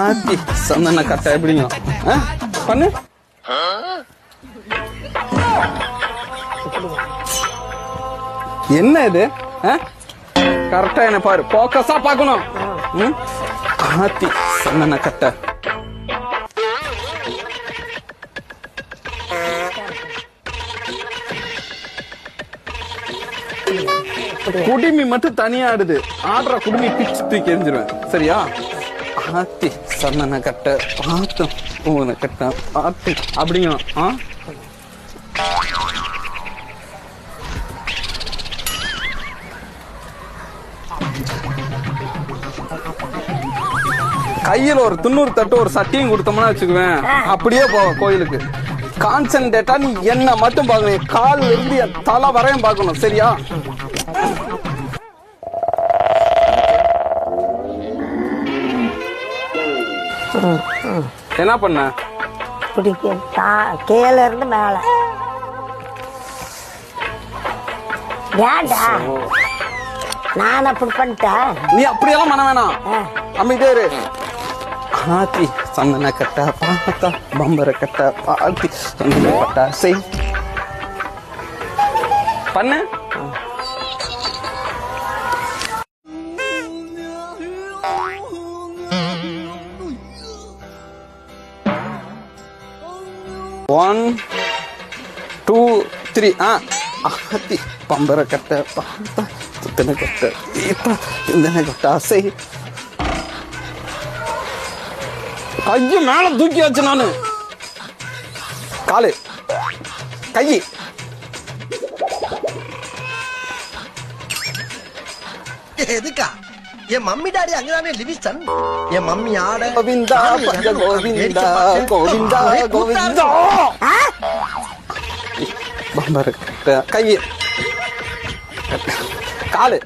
ஆத்தி சந்தன கட்டை எப்படிங்க பண்ணு. என்ன இது? கரெக்டா என்ன பாரு, போக்கஸா பாக்கணும். ஆத்தி சந்தன கட்டை. குடுமி மட்டும் தனியா ஆடுது. ஆடுற குடுமி பிச்சு தூக்கி எரிஞ்சிருவேன். சரியா? ஆத்தி சந்தன கட்டை பார்த்து பூனை கட்டை ஆத்தி அப்படிங்க. கையில ஒரு 90 தட்டு ஒரு சட்டியும் கொடுத்தோம்னா வச்சுக்குவேன், அப்படியே போவோம் கோயிலுக்கு. கான்சென்ட்ரேட்டா நீ என்ன மட்டும் பாக்கணும், கால் இருந்து என் தலை வரையும் பாக்கணும். சரியா? என்ன பண்ண? கீழ இருந்து மேல வேண்டா. நான் அப்படி பண்ணிட்டேன். நீ அப்படியெல்லாம் பண்ண வேணாம், அமைதியா இரு. ஆத்தி சந்தன கட்டா பார்த்தா பம்பர கட்டா பாத்தி சந்தன கட்டா செய் பண்ணு. One two three. ஆத்தி பம்பர கட்டை பார்த்தா சுத்தன கட்டை சந்தன கட்டா செய். கைய மேல தூக்கி வச்சு நானு, காலு கை எதுக்கா? என் மம்மி டாடி அங்கதானே லிவிஸ்டன். என் மம்மி ஆட கோவிந்தா பஞ்ச கோவிந்தா கோவிந்தா கோவிந்தா. பம்பர கட்டை கை காலு